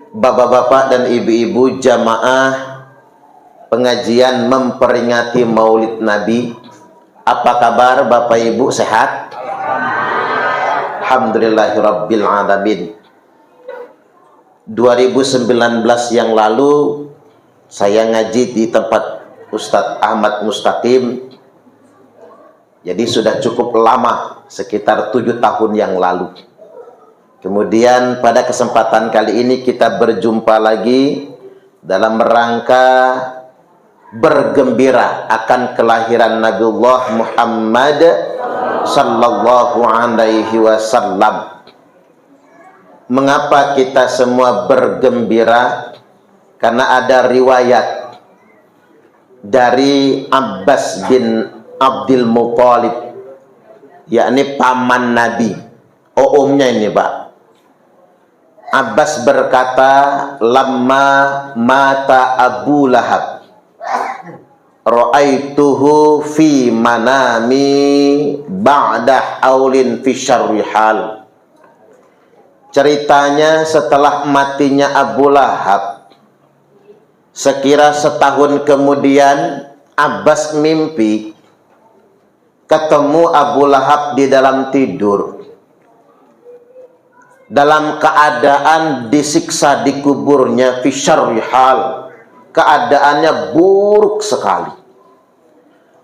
Bapak-bapak dan ibu-ibu jamaah pengajian memperingati Maulid Nabi. Apa kabar Bapak Ibu, sehat? Alhamdulillahirabbil alamin. 2019 yang lalu saya ngaji di tempat Ustadz Ahmad Mustaqim. Jadi sudah cukup lama, sekitar 7 tahun yang lalu. Kemudian pada kesempatan kali ini kita berjumpa lagi dalam rangka bergembira akan kelahiran Nabiullah Muhammad sallallahu alaihi wasallam. Mengapa kita semua bergembira? Karena ada riwayat dari Abbas bin Abdul Muthalib, yakni paman Nabi, omnya ini Pak. Abbas berkata, lamma mata Abu Lahab ra'aituhu fi manami ba'da haulin fi syarri hal. Ceritanya setelah matinya Abu Lahab, sekira setahun kemudian Abbas mimpi ketemu Abu Lahab di dalam tidur, dalam keadaan disiksa di kuburnya, fi syarri hal, keadaannya buruk sekali.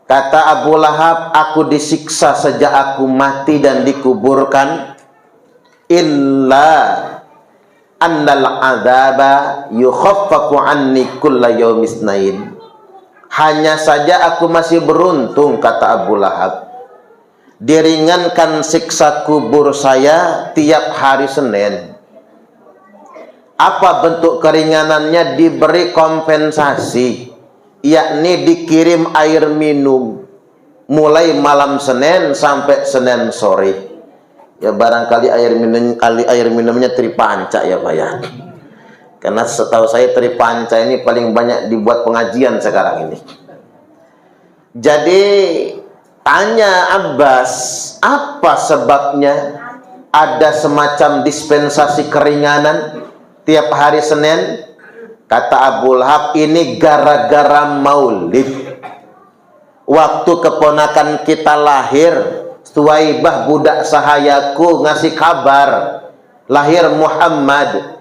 Kata Abu Lahab, aku disiksa sejak aku mati dan dikuburkan, illa annal adzaba yukhaffafu anni kulla yaumis nain. Hanya saja aku masih beruntung, kata Abu Lahab, diringankan siksa kubur saya tiap hari Senin. Apa bentuk keringanannya? Diberi kompensasi, yakni dikirim air minum mulai malam Senin sampai Senin sore. Ya barangkali air minumnya Tripanca ya Pak ya. Karena setahu saya Tripanca ini paling banyak dibuat pengajian sekarang ini. Jadi tanya Abbas, apa sebabnya ada semacam dispensasi keringanan tiap hari Senin? Kata Abu Lahab, ini gara-gara Maulid. Waktu keponakan kita lahir, Suwaibah budak sahayaku ngasih kabar lahir Muhammad.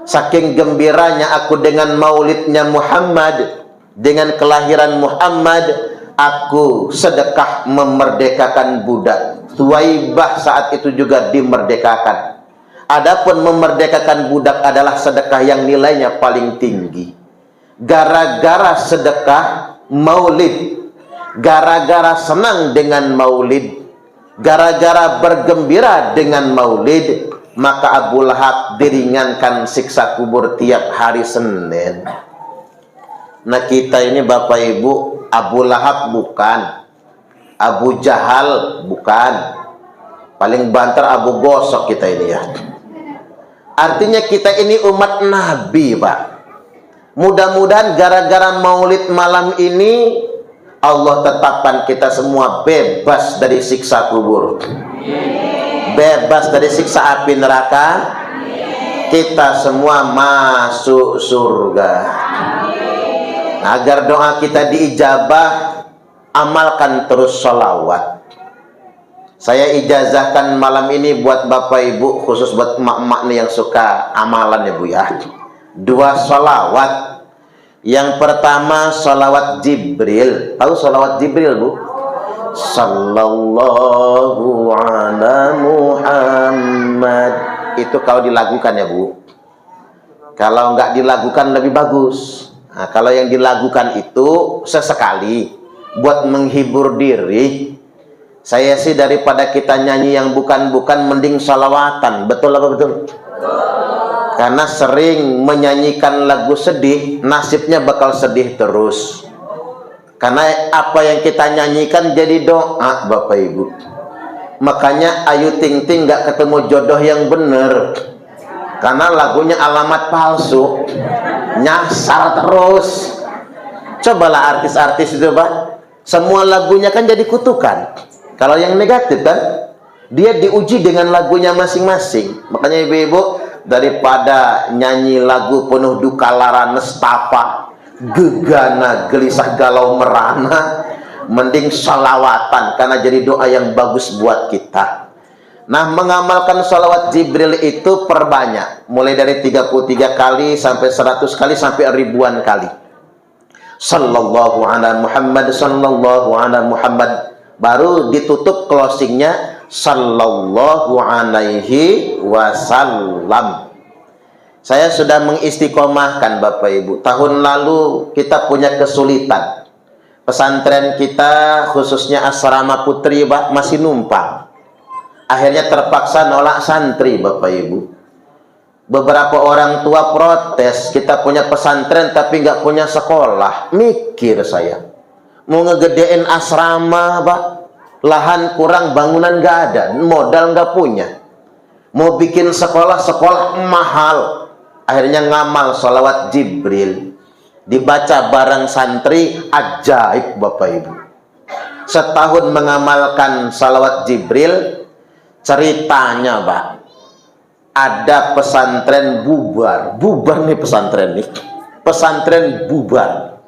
Saking gembiranya aku dengan maulidnya Muhammad, dengan kelahiran Muhammad, aku sedekah memerdekakan budak. Suwaibah saat itu juga dimerdekakan. Adapun memerdekakan budak adalah sedekah yang nilainya paling tinggi. Gara-gara sedekah maulid, gara-gara senang dengan maulid, gara-gara bergembira dengan maulid, maka Abu Lahab diringankan siksa kubur tiap hari Senin. Nah kita ini Bapak Ibu, Abu Lahab bukan, Abu Jahal bukan, paling banter Abu Gosok kita ini ya. Artinya kita ini umat Nabi Pak. Mudah-mudahan gara-gara maulid malam ini Allah tetapkan kita semua bebas dari siksa kubur, bebas dari siksa api neraka, kita semua masuk surga. Agar doa kita diijabah, amalkan terus sholawat. Saya ijazahkan malam ini buat Bapak Ibu, khusus buat emak-emak nih yang suka amalan ya Bu ya, 2 sholawat. Yang pertama sholawat Jibril. Tahu sholawat Jibril Bu? Sallallahu ala Muhammad. Itu kalau dilakukan ya Bu. Kalau nggak dilakukan lebih bagus. Nah, kalau yang dilakukan itu sesekali buat menghibur diri. Saya sih daripada kita nyanyi yang bukan-bukan, mending sholawatan. Betul apa betul? Karena sering menyanyikan lagu sedih, nasibnya bakal sedih terus. Karena apa yang kita nyanyikan jadi doa Bapak Ibu. Makanya Ayu Ting Ting nggak ketemu jodoh yang bener, karena lagunya alamat palsu, nyasar terus. Cobalah artis-artis itu Pak, semua lagunya kan jadi kutukan. Kalau yang negatif kan, dia diuji dengan lagunya masing-masing. Makanya ibu-ibu, daripada nyanyi lagu penuh duka lara nestapa, gegana gelisah galau merana, mending salawatan karena jadi doa yang bagus buat kita. Nah, mengamalkan salawat Jibril itu perbanyak, mulai dari 33 kali sampai 100 kali sampai ribuan kali. Sallallahu ala Muhammad, sallallahu ala Muhammad, baru ditutup closingnya sallallahu alaihi wasallam. Saya sudah mengistiqomahkan Bapak Ibu. Tahun lalu kita punya kesulitan. Pesantren kita khususnya asrama putri masih numpang. Akhirnya terpaksa nolak santri Bapak Ibu. Beberapa orang tua protes, kita punya pesantren tapi nggak punya sekolah. Mikir saya, mau ngegedein asrama Pak, lahan kurang, bangunan nggak ada, modal nggak punya. Mau bikin sekolah mahal. Akhirnya ngamal sholawat Jibril, dibaca bareng santri, ajaib Bapak Ibu. Setahun mengamalkan sholawat Jibril, ceritanya Pak, ada pesantren bubar nih, pesantren bubar.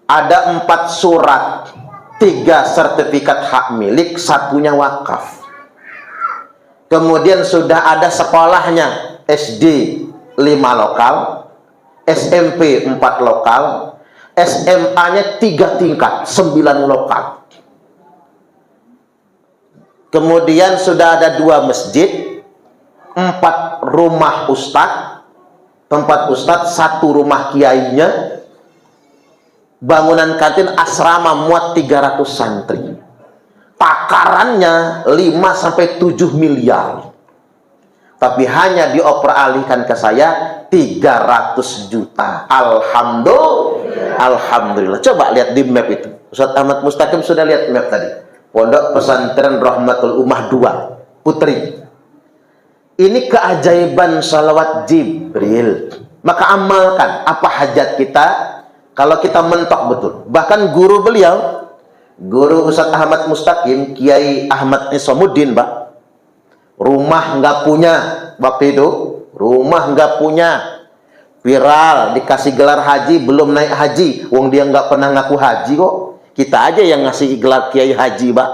Ada 4 surat, 3 sertifikat hak milik, 1-nya wakaf. Kemudian sudah ada sekolahnya, SD 5 lokal, SMP 4 lokal, SMA-nya 3 tingkat, 9 lokal. Kemudian sudah ada 2 masjid, 4 rumah ustadz, tempat ustadz, 1 rumah kiainya, bangunan kantin asrama muat 300 santri. Takarannya 5-7 miliar. Tapi hanya dioperalihkan ke saya 300 juta. Alhamdulillah. Coba lihat di map itu. Ustaz Ahmad Mustaqim sudah lihat map tadi. Pondok Pesantren Rahmatul Ummah 2 Putri. Ini keajaiban salawat Jibril. Maka amalkan apa hajat kita kalau kita mentok betul. Bahkan guru beliau, guru Ustaz Ahmad Mustaqim, Kiai Ahmad Nisamuddin, Pak, rumah nggak punya waktu itu, rumah nggak punya, viral dikasih gelar haji, belum naik haji, wong dia nggak pernah ngaku haji kok. Kita aja yang ngasih gelar kiai haji, Pak.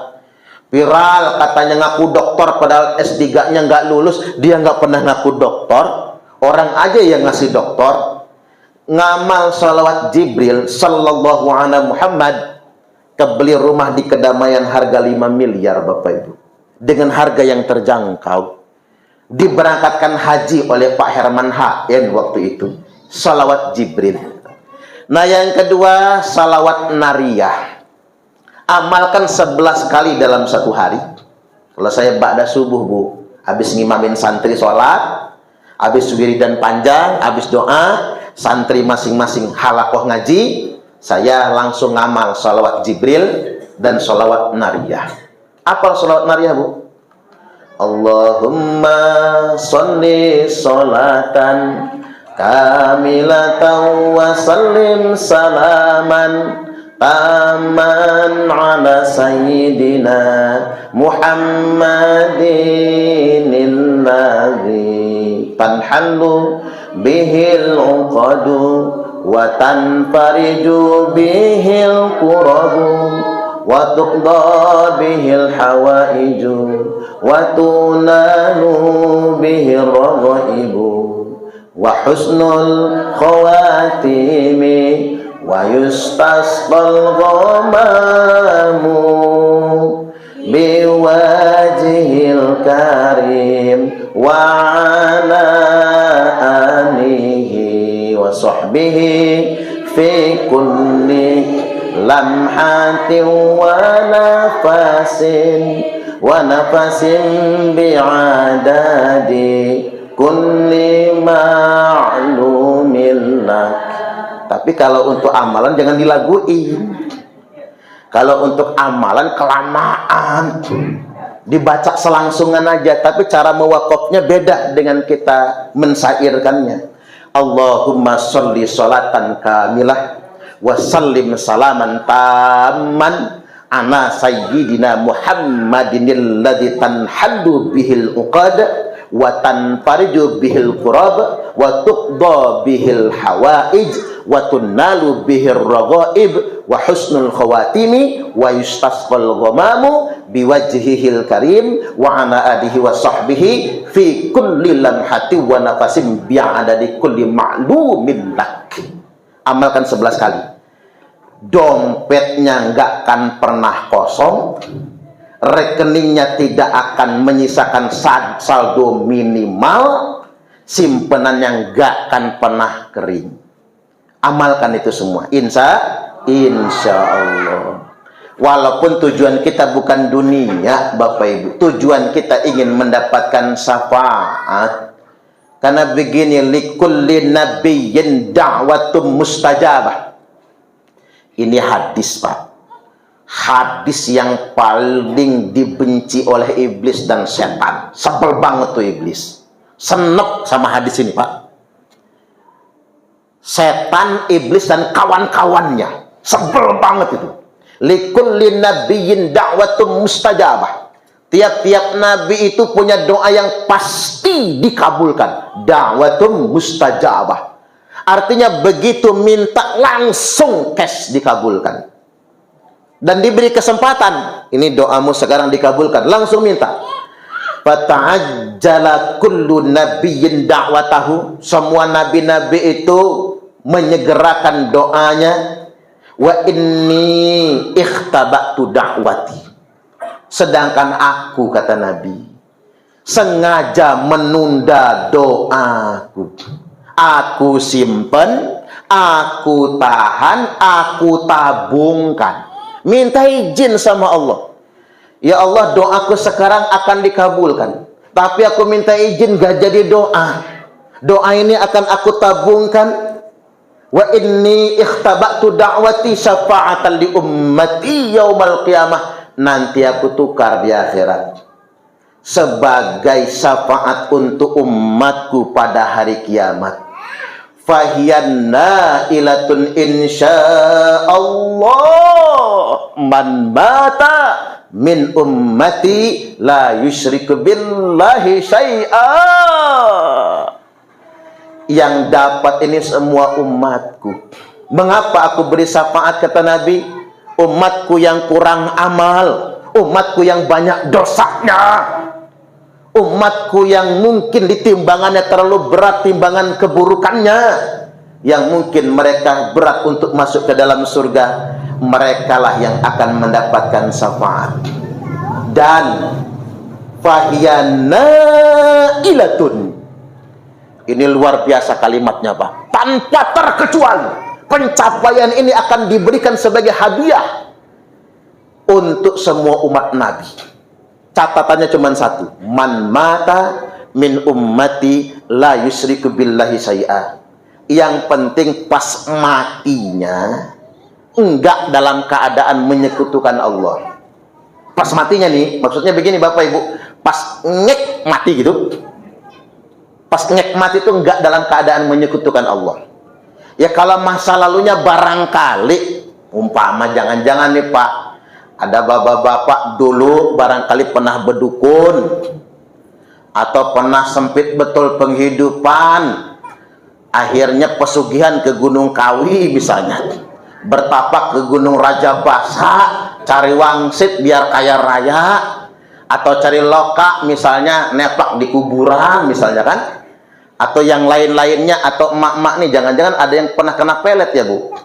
Viral katanya ngaku doktor, padahal S3-nya nggak lulus, dia nggak pernah ngaku doktor. Orang aja yang ngasih doktor. Ngamal salawat Jibril sallallahu alaihi Muhammad, kebeli rumah di Kedamaian harga 5 miliar Bapak Ibu, dengan harga yang terjangkau. Diberangkatkan haji oleh Pak Herman HN waktu itu, salawat Jibril. Nah, yang kedua, salawat nariyah. Amalkan 11 kali dalam 1 hari. Kalau saya ba'da subuh, Bu, habis ngimamin santri sholat, habis wiridan panjang, habis doa, santri masing-masing halakoh ngaji, saya langsung ngamal salawat Jibril dan salawat nariyah. Apa salawat nariyah, Bu? Allahumma sholli sholatan kamilatan wa sallim salaman taman ala sayyidina Muhammadin alladhi tanhallu bihil uqadu wa tanfariju bihil qurabu wa tuqda bihil hawaiju wa tunalu bihil raghaibu wa husnul khawatimi wa yustasqal ghamamu biwajhil karim wa ala alihi wa sahbihi fi kulli lamhatin wa nafasin bi'adadi kulli ma'lumin lak. Tapi kalau untuk amalan jangan dilaguin. Kalau untuk amalan kelamaan, dibaca selangsungan aja. Tapi cara mewakafnya beda dengan kita mensairkannya. Allahumma sholli sholatan kamilah wa sallim salaman tamman ana sayyidina Muhammadin alladzi tanhallu bihil uqad wa tanfariju bihil qurab wa tuqda bihil hawaij wa tunnalu bihir raghaib wa husnul khawatimi wa yustasqal ghamamu biwajhihil karim wa ana alihi wa sahbihi fi kulli lamhati wa nafasim bi'adadi kulli ma'lumin lak. Amalkan 11 kali. Dompetnya nggak akan pernah kosong, rekeningnya tidak akan menyisakan saldo minimal, simpenannya nggak akan pernah kering. Amalkan itu semua, insya Allah. Walaupun tujuan kita bukan dunia, Bapak Ibu, tujuan kita ingin mendapatkan syafaat. Karena begini, likulli nabiyyin da'watum mustajabah. Ini hadis, Pak. Hadis yang paling dibenci oleh iblis dan setan. Sebel banget tuh iblis. Senep sama hadis ini, Pak. Setan, iblis dan kawan-kawannya sebel banget itu. Likulli nabiyyin da'watum mustajabah. Tiap-tiap nabi itu punya doa yang pasti dikabulkan. Da'watum mustajabah. Artinya begitu minta langsung cash dikabulkan. Dan diberi kesempatan, ini doamu sekarang dikabulkan, langsung minta. Fata'ajjala kullu nabiyyin da'watahu. Semua nabi-nabi itu menyegerakan doanya. Wa inni ikhtaba'tu da'wati. Sedangkan aku, kata Nabi, sengaja menunda doaku. Aku simpen, aku tahan, aku tabungkan. Minta izin sama Allah. Ya Allah, doaku sekarang akan dikabulkan, tapi aku minta izin gak jadi doa. Doa ini akan aku tabungkan. Wa inni ikhtaba'tu da'wati syafa'atan li ummati yaumal qiyamah. Nanti aku tukar di akhirat sebagai syafaat untuk umatku pada hari kiamat. Fahiyanna ilatun insyaallah man mata min ummati la yusyriku billahi syai'a. Yang dapat ini semua umatku. Mengapa aku beri syafaat, kata Nabi? Umatku yang kurang amal, umatku yang banyak dosanya, umatku yang mungkin ditimbangannya terlalu berat, timbangan keburukannya, yang mungkin mereka berat untuk masuk ke dalam surga, merekalah yang akan mendapatkan syafaat. Dan fahiyana ilatun, ini luar biasa kalimatnya, Pak, tanpa terkecuali. Pencapaian ini akan diberikan sebagai hadiah untuk semua umat Nabi. Catatannya cuma satu. Man mata min ummati la yusyriku billahi syai'a. Yang penting pas matinya enggak dalam keadaan menyekutukan Allah. Pas matinya nih, maksudnya begini Bapak Ibu, pas ngek mati gitu. Pas ngek mati itu enggak dalam keadaan menyekutukan Allah. Ya kalau masa lalunya barangkali, umpama jangan-jangan nih Pak, ada bapak-bapak dulu barangkali pernah berdukun, atau pernah sempit betul penghidupan, akhirnya pesugihan ke Gunung Kawi misalnya, bertapak ke Gunung Raja Basa, cari wangsit biar kaya raya, atau cari loka misalnya, nepak di kuburan misalnya kan, atau yang lain-lainnya, atau emak-emak nih, jangan-jangan ada yang pernah kena pelet ya Bu.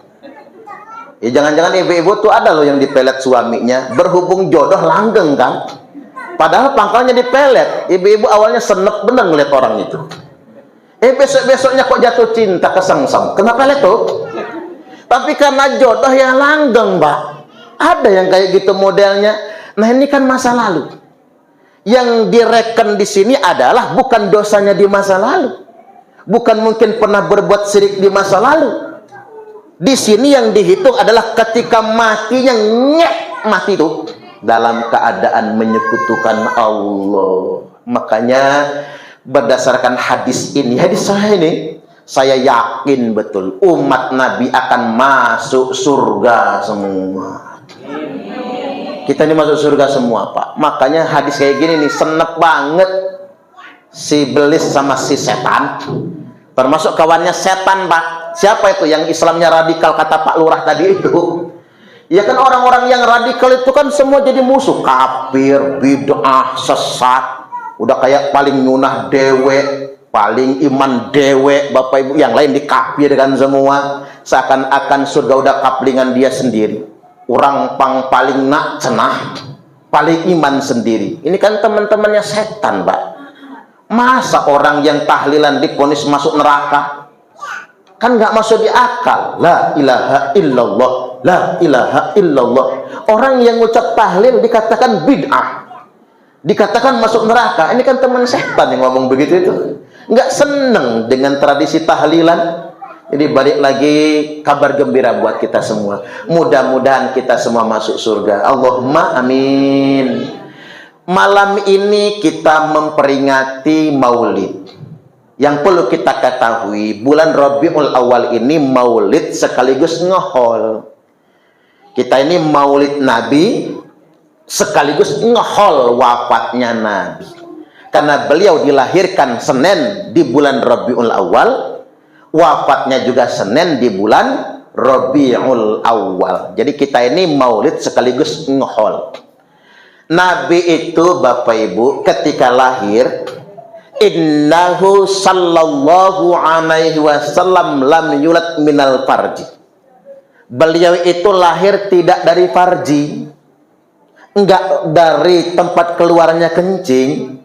Ya jangan-jangan ibu-ibu tuh ada loh yang dipelet suaminya, berhubung jodoh langgeng kan, padahal pangkalnya dipelet. Ibu-ibu awalnya senep bener ngeliat orang itu, besok-besoknya kok jatuh cinta kesengsem, kena pelet tuh. Tapi karena jodoh ya langgeng Mbak. Ada yang kayak gitu modelnya. Nah ini kan masa lalu. Yang direken di sini adalah bukan dosanya di masa lalu, bukan mungkin pernah berbuat syirik di masa lalu. Di sini yang dihitung adalah ketika matinya nyek mati itu dalam keadaan menyekutukan Allah. Makanya berdasarkan hadis ini, hadis saya ini, saya yakin betul umat Nabi akan masuk surga semua. Kita ini masuk surga semua Pak. Makanya hadis kayak gini nih senep banget. si Iblis sama si setan, termasuk kawannya setan, Pak. Siapa itu yang Islamnya radikal kata Pak Lurah tadi itu? Ya kan orang-orang yang radikal itu kan semua jadi musuh, kafir, bid'ah, sesat, udah kayak paling nyunah dewe, paling iman dewe, Bapak Ibu, yang lain dikafirkan semua, seakan-akan surga udah kaplingan dia sendiri. Orang paling nak cenah, paling iman sendiri. Ini kan teman-temannya setan, Pak. Masa orang yang tahlilan diponis masuk neraka? Kan nggak masuk di akal. La ilaha illallah, la ilaha illallah. Orang yang ucap tahlil dikatakan bid'ah, dikatakan masuk neraka. Ini kan teman setan yang ngomong begitu itu. Nggak seneng dengan tradisi tahlilan. Jadi balik lagi, kabar gembira buat kita semua. Mudah-mudahan kita semua masuk surga. Allahumma amin. Malam ini kita memperingati Maulid. Yang perlu kita ketahui, bulan Rabiul Awal ini Maulid sekaligus ngehol. Kita ini Maulid Nabi sekaligus ngehol wafatnya Nabi. Karena beliau dilahirkan Senin di bulan Rabiul Awal, wafatnya juga Senin di bulan Rabiul Awal. Jadi kita ini Maulid sekaligus ngehol. Nabi itu, Bapak Ibu, ketika lahir, innahu sallallahu alaihi wasallam lam yulad minal farji. Beliau itu lahir tidak dari farji, enggak dari tempat keluarnya kencing.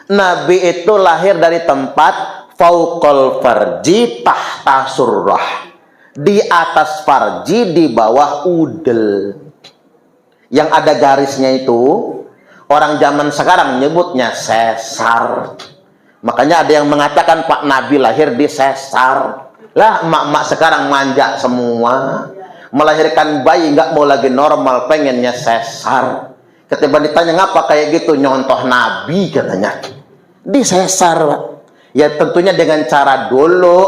Nabi itu lahir dari tempat fauqal farji tahta surrah, di atas farji, di bawah udel. Yang ada garisnya itu orang zaman sekarang menyebutnya sesar. Makanya ada yang mengatakan Pak Nabi lahir di sesar. Lah emak-emak sekarang manja semua, melahirkan bayi nggak mau lagi normal, pengennya sesar. Ketika ditanya ngapa kayak gitu, nyontoh Nabi katanya, di sesar, Pak. Ya tentunya dengan cara dulu.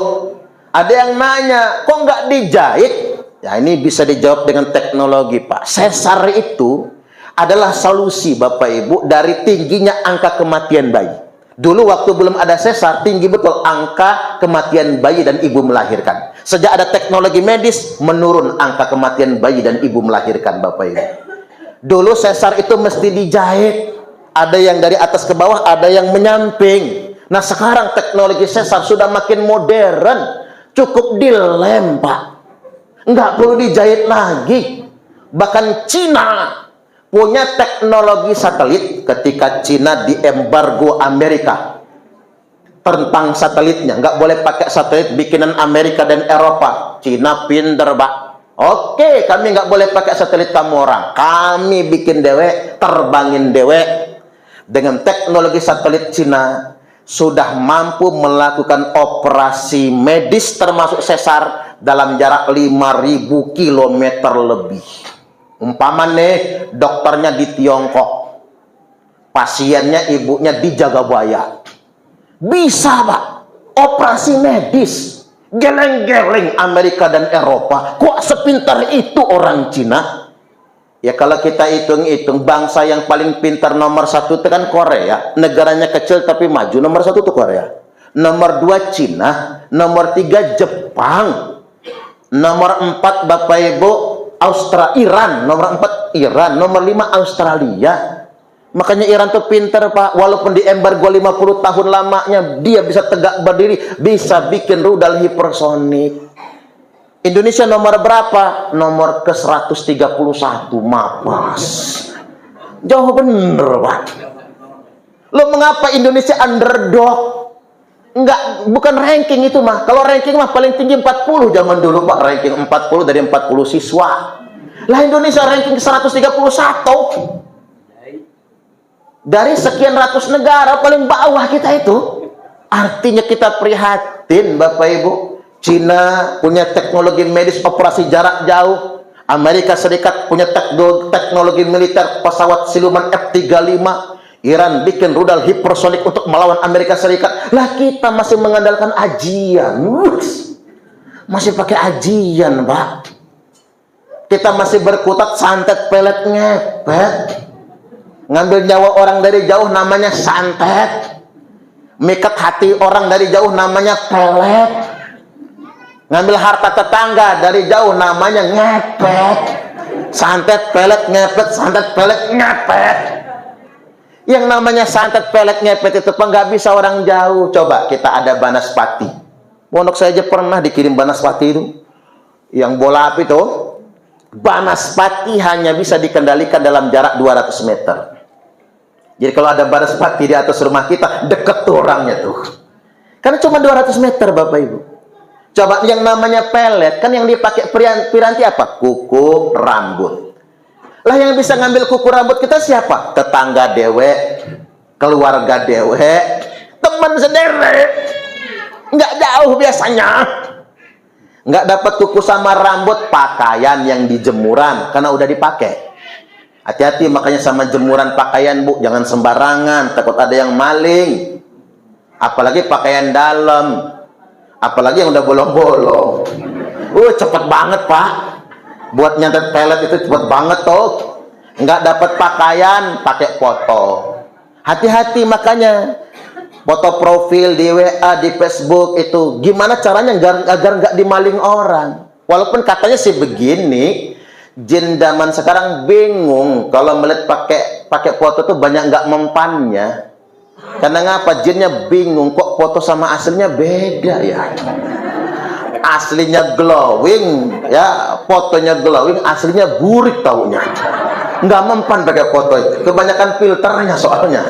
Ada yang nanya, kok nggak dijahit? Ya ini bisa dijawab dengan teknologi, Pak. Sesar itu adalah solusi, Bapak Ibu, dari tingginya angka kematian bayi. Dulu waktu belum ada sesar, tinggi betul angka kematian bayi dan ibu melahirkan. Sejak ada teknologi medis, menurun angka kematian bayi dan ibu melahirkan, Bapak Ibu. Dulu sesar itu mesti dijahit. Ada yang dari atas ke bawah, ada yang menyamping. Nah sekarang teknologi sesar sudah makin modern. Cukup dilem, Pak. Nggak perlu dijahit lagi. Bahkan Cina punya teknologi satelit. Ketika Cina diembargo Amerika tentang satelitnya, nggak boleh pakai satelit bikinan Amerika dan Eropa. Cina pinter, Pak. Oke, kami nggak boleh pakai satelit kamu orang. Kami bikin dewe, terbangin dewe. Dengan teknologi satelit Cina sudah mampu melakukan operasi medis termasuk sesar dalam jarak 5.000 km lebih. Umpama nih dokternya di Tiongkok, pasiennya ibunya di Jagabaya, bisa, Pak, operasi medis. Geleng-geleng Amerika dan Eropa. Kok sepintar itu orang Cina? Ya kalau kita hitung-hitung, bangsa yang paling pintar nomor 1 itu kan Korea. Negaranya kecil tapi maju. Nomor 1 itu Korea. Nomor 2 Cina. Nomor 3 Jepang. Nomor 4 Bapak Ibu Iran. Nomor 4 Iran. Nomor 5 Australia. Makanya Iran tuh pintar, Pak. Walaupun diembargo 50 tahun lamanya, dia bisa tegak berdiri, bisa bikin rudal hipersonik. Indonesia nomor berapa? Nomor ke-131, mapas. Jauh bener, Pak. Lo mengapa Indonesia underdog? Enggak, bukan ranking itu mah. Kalau ranking mah paling tinggi 40 zaman dulu, Pak. Ranking 40 dari 40 siswa. Lah Indonesia ranking 131. Dari sekian ratus negara paling bawah kita itu. Artinya kita prihatin, Bapak Ibu. Cina punya teknologi medis operasi jarak jauh. Amerika Serikat punya teknologi militer pesawat siluman F-35. Iran bikin rudal hipersonik untuk melawan Amerika Serikat. Lah kita masih mengandalkan ajian. Masih pakai ajian, Pak. Kita masih berkutat santet pelet ngepet. Ngambil nyawa orang dari jauh namanya santet. mikat hati orang dari jauh namanya pelet. Ngambil harta tetangga dari jauh namanya ngepet. Santet, pelet, ngepet, santet, pelet, ngepet. Yang namanya santet, pelet, ngepet itu nggak bisa orang jauh. Coba kita ada banaspati. Pondok saya aja pernah dikirim banaspati itu. Yang bola api itu, banaspati hanya bisa dikendalikan dalam jarak 200 meter. Jadi kalau ada banaspati di atas rumah kita, deket tuh orangnya tuh. Karena cuma 200 meter Bapak Ibu. Coba yang namanya pelet, kan yang dipakai piranti apa? Kuku rambut. Lah yang bisa ngambil kuku rambut kita siapa? Tetangga dewe, keluarga dewe, teman sendiri. Nggak jauh biasanya. Nggak dapat kuku sama rambut, pakaian yang di jemuran, karena udah dipakai. Hati-hati makanya sama jemuran pakaian Bu, jangan sembarangan, takut ada yang maling. Apalagi pakaian dalam. Apalagi yang udah bolong-bolong. Cepet banget Pak. Buat nyantet pelet itu cepet banget tuh. Nggak dapat pakaian, pakai foto. Hati-hati makanya. Foto profil di WA, di Facebook itu. Gimana caranya agar nggak dimaling orang. Walaupun katanya sih begini. Jin zaman sekarang bingung. Kalau melihat pakai foto tuh banyak nggak mempannya. Karena ngapa? Jinnya bingung kok foto sama aslinya beda ya. Aslinya glowing ya, fotonya glowing, aslinya burik taunya. Nggak mempan pakai foto itu. Kebanyakan filternya soalnya.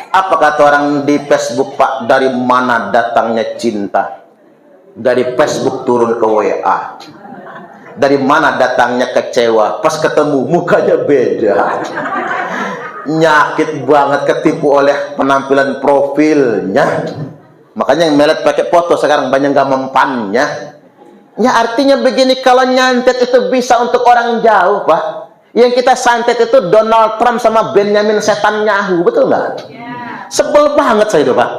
Apa kata orang di Facebook Pak? Dari mana datangnya cinta? Dari Facebook turun ke WA. Dari mana datangnya kecewa? Pas ketemu mukanya beda. Nyakit banget ketipu oleh penampilan profilnya. Makanya yang melet pakai foto sekarang banyak nggak mempannya. Ya artinya begini, kalau nyantet itu bisa untuk orang jauh Pak. Yang kita santet itu Donald Trump sama Benjamin Netanyahu, betul nggak? Sebel banget saya itu Pak.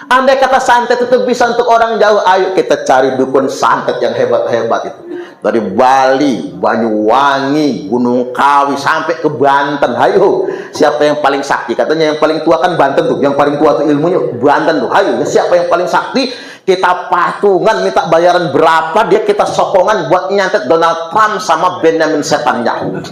Andai kata santet itu bisa untuk orang jauh, ayo kita cari dukun santet yang hebat-hebat itu. Dari Bali, Banyuwangi, Gunung Kawi, sampai ke Banten. Hayo, siapa yang paling sakti? Katanya yang paling tua kan Banten tuh. Yang paling tua tuh ilmunya Banten tuh. Hayo, siapa yang paling sakti? Kita patungan, minta bayaran berapa, dia kita sokongan buat nyantet Donald Trump sama Benjamin Netanyahu.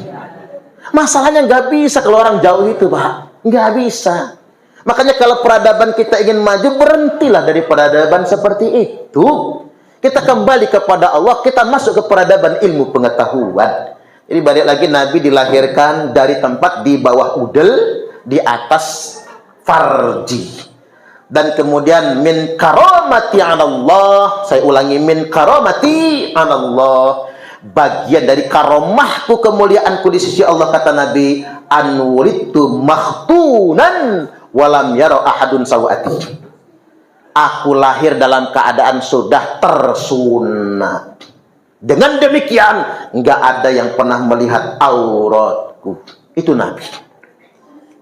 Masalahnya nggak bisa kalau orang jauh itu Pak. Nggak bisa. Makanya kalau peradaban kita ingin maju, berhentilah dari peradaban seperti itu. Kita kembali kepada Allah, kita masuk ke peradaban ilmu pengetahuan. Jadi balik lagi, Nabi dilahirkan dari tempat di bawah udel, di atas farji. Dan kemudian min karamati anallah, saya ulangi, min karamati anallah, bagian dari karomahku, kemuliaanku di sisi Allah, kata Nabi, an wulidtu makhtunan walam yara ahadun sawati. Aku lahir dalam keadaan sudah tersunat. Dengan demikian, nggak ada yang pernah melihat auratku. Itu Nabi.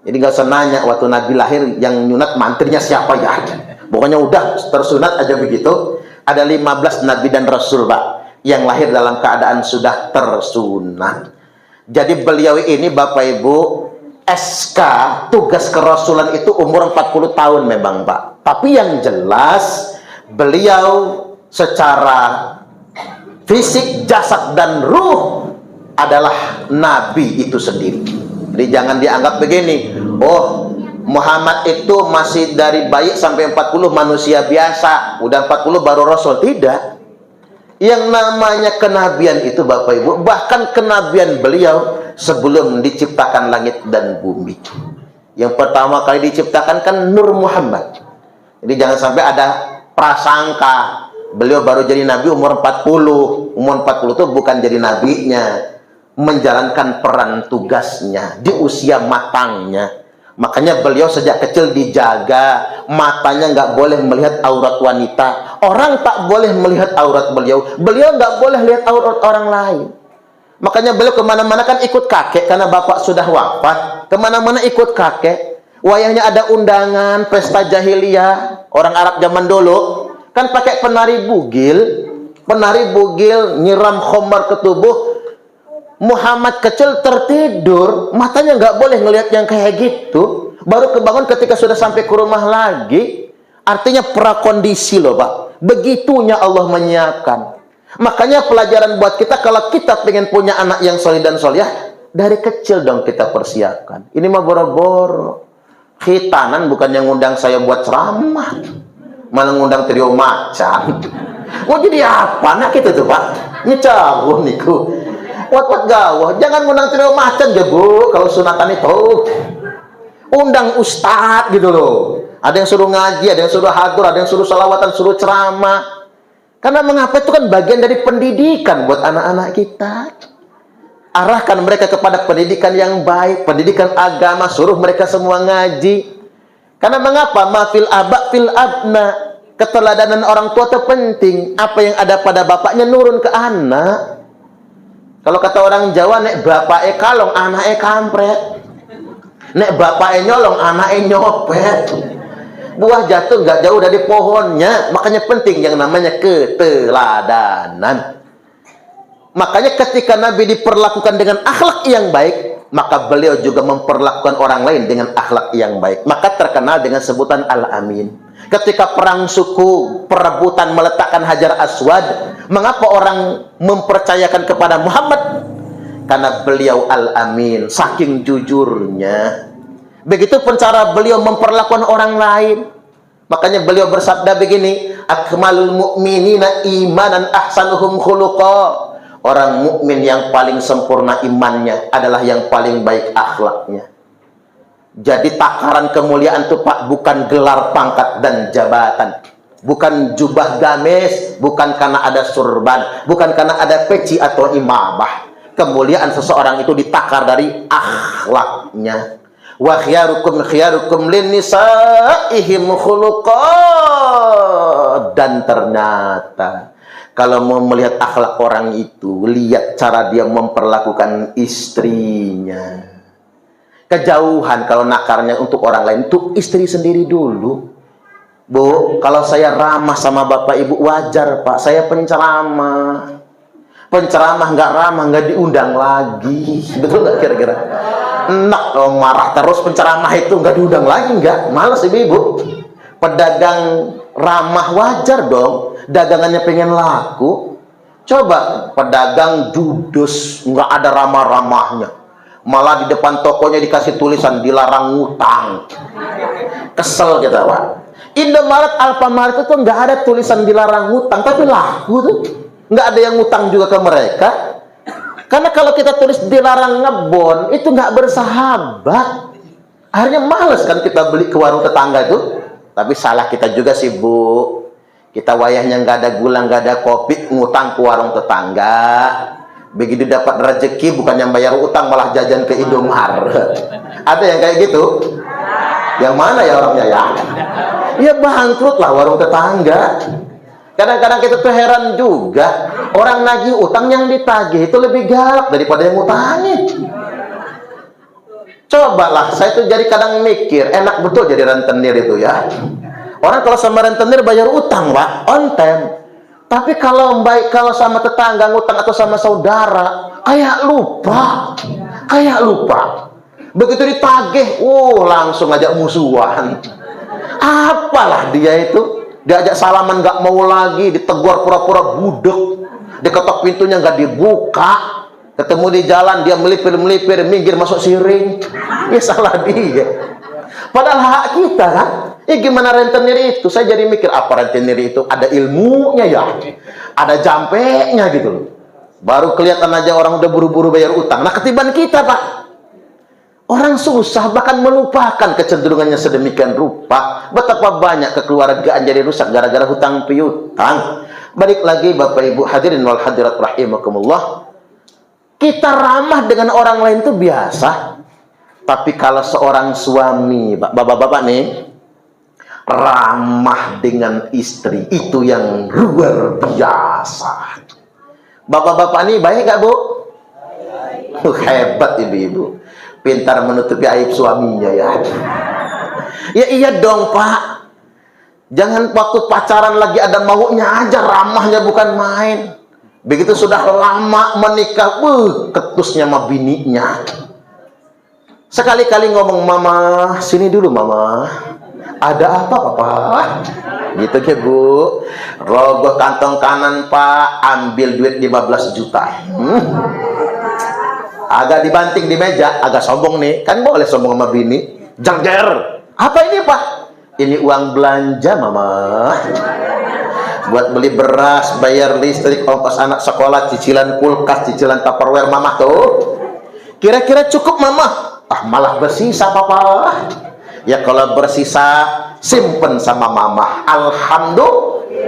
Jadi nggak usah nanya waktu Nabi lahir yang nyunat mantrinya siapa ya. Pokoknya udah tersunat aja begitu. Ada 15 Nabi dan Rasul Pak, yang lahir dalam keadaan sudah tersunat. Jadi beliau ini Bapak Ibu, SK tugas kerasulan itu umur 40 tahun memang Pak. Tapi yang jelas beliau secara fisik, jasad dan ruh adalah Nabi itu sendiri. Jadi jangan dianggap begini, oh Muhammad itu masih dari bayi sampai 40 manusia biasa, udah 40 baru Rasul. Tidak. Yang namanya kenabian itu Bapak Ibu, bahkan kenabian beliau sebelum diciptakan langit dan bumi. Yang pertama kali diciptakan kan Nur Muhammad. Jadi jangan sampai ada prasangka beliau baru jadi nabi umur 40. Umur 40 itu bukan jadi nabinya, menjalankan peran tugasnya di usia matangnya. Makanya beliau sejak kecil dijaga, matanya nggak boleh melihat aurat wanita. Orang tak boleh melihat aurat beliau. Beliau nggak boleh lihat aurat orang lain. Makanya beliau kemana-mana kan ikut kakek, karena bapak sudah wafat. Kemana-mana ikut kakek. Wayahnya ada undangan, pesta jahiliyah, orang Arab zaman dulu, kan pakai penari bugil. Penari bugil, nyiram khamar ke tubuh. Muhammad kecil tertidur, matanya nggak boleh ngelihat yang kayak gitu. Baru kebangun ketika sudah sampai ke rumah lagi. Artinya prakondisi loh Pak. Begitunya Allah menyiapkan. Makanya pelajaran buat kita, kalau kita pengen punya anak yang soleh dan solehah, dari kecil dong kita persiapkan. Ini mah boro-boro. Khitanan bukan yang ngundang saya buat ceramah, malah ngundang trio macan. Mau jadi apa anak itu tuh Pak? Nyecabuh niku. Wat-wat gawah. Jangan ngundang trio macan ya Bu, kalau sunatan itu. Undang ustadz gitu loh. Ada yang suruh ngaji, ada yang suruh hadur, ada yang suruh salawatan, suruh ceramah. Karena mengapa, itu kan bagian dari pendidikan buat anak-anak kita. Arahkan mereka kepada pendidikan yang baik, pendidikan agama, suruh mereka semua ngaji. Karena mengapa? Mafil aba fil abna. Keteladanan orang tua itu penting. Apa yang ada pada bapaknya nurun ke anak. Kalau kata orang Jawa, nek bapaknya kalong, anaknya kampret. Nek bapaknya nyolong, anaknya nyopet. Buah jatuh nggak jauh dari pohonnya. Makanya penting yang namanya keteladanan. Makanya ketika Nabi diperlakukan dengan akhlak yang baik, maka beliau juga memperlakukan orang lain dengan akhlak yang baik. Maka terkenal dengan sebutan Al-Amin. Ketika perang suku, perebutan meletakkan Hajar Aswad, mengapa orang mempercayakan kepada Muhammad? Karena beliau Al-Amin, saking jujurnya. Begitupun cara beliau memperlakukan orang lain. Makanya beliau bersabda begini, akmalul mu'minina imanan ahsanuhum khuluqa. Orang mukmin yang paling sempurna imannya adalah yang paling baik akhlaknya. Jadi takaran kemuliaan itu Pak, bukan gelar pangkat dan jabatan, bukan jubah gamis, bukan karena ada surban, bukan karena ada peci atau imamah. Kemuliaan seseorang itu ditakar dari akhlaknya. Wa khiyarukum khiyarukum lin nisaihim khuluqa. Dan ternyata kalau mau melihat akhlak orang itu, lihat cara dia memperlakukan istrinya. Kejauhan kalau nakarnya untuk orang lain, itu istri sendiri dulu. Bu, kalau saya ramah sama bapak ibu wajar Pak, saya penceramah. Penceramah nggak ramah, nggak diundang lagi. Betul nggak kira-kira? Enak kalau marah terus penceramah itu nggak diundang lagi, nggak? Males ibu-ibu. Pedagang ramah wajar dong, dagangannya pengen laku. Coba pedagang judes, nggak ada ramah-ramahnya, malah di depan tokonya dikasih tulisan dilarang ngutang. Kesel kita Pak. Indomaret, Alfamaret itu nggak ada tulisan dilarang ngutang, tapi laku tuh. Nggak ada yang ngutang juga ke mereka. Karena kalau kita tulis dilarang ngebon, itu nggak bersahabat. Akhirnya males kan kita beli ke warung tetangga itu. Tapi salah kita juga sih Bu. Kita wayahnya nggak ada gula, nggak ada kopi, ngutang ke warung tetangga. Begitu dapat rezeki, bukan yang bayar utang, malah jajan ke Indomaret. Ada yang kayak gitu? Yang mana ya orangnya ya? Ya bangkrut lah warung tetangga. Kadang-kadang kita tuh heran juga, orang nagih utang yang ditagih itu lebih galak daripada yang ngutangin. Cobalah, saya tuh jadi kadang mikir, enak betul jadi rentenir itu ya. Orang kalau sama rentenir bayar utang Pak, on time. Tapi kalau baik, kalau sama tetangga ngutang atau sama saudara, kayak lupa. Begitu ditagih, langsung ngajak musuhan. Apalah dia itu? Diajak salaman nggak mau lagi, ditegur pura-pura budek, diketok pintunya nggak dibuka, ketemu di jalan dia melipir, minggir masuk siring. Ya salah dia. Padahal hak kita kan. Gimana rentenir itu? Saya jadi mikir, apa rentenir itu? Ada ilmunya ya, ada jampeknya gitu. Baru kelihatan aja orang udah buru-buru bayar utang. Nah ketiban kita Pak, orang susah bahkan melupakan kecenderungannya sedemikian rupa. Betapa banyak kekeluargaan jadi rusak gara-gara hutang piutang. Balik lagi Bapak Ibu hadirin wal hadirat rahimakumullah. Kita ramah dengan orang lain itu biasa. Tapi kalau seorang suami, bapak-bapak nih, ramah dengan istri, itu yang luar biasa. Bapak-bapak nih baik gak Bu? Hebat ibu-ibu. Pintar menutupi aib suaminya ya. Ya iya dong Pak. Jangan waktu pacaran lagi ada maunya aja, ramahnya bukan main. Begitu sudah lama menikah, ketusnya sama bininya. Sekali-kali ngomong, "Mama, sini dulu Mama. Ada apa Papa?" Gitu ya Bu. Rogoh kantong kanan Pak, ambil duit 15 juta. Agak dibanting di meja, agak sombong nih. Kan boleh sombong sama bini. Jangger. Apa ini Pak? Ini uang belanja Mama. Buat beli beras, bayar listrik, ongkos anak sekolah, cicilan kulkas, cicilan Tupperware Mama tuh. Kira-kira cukup Mama? Ah, malah bersisa Papa. Ya kalau bersisa, simpen sama Mama.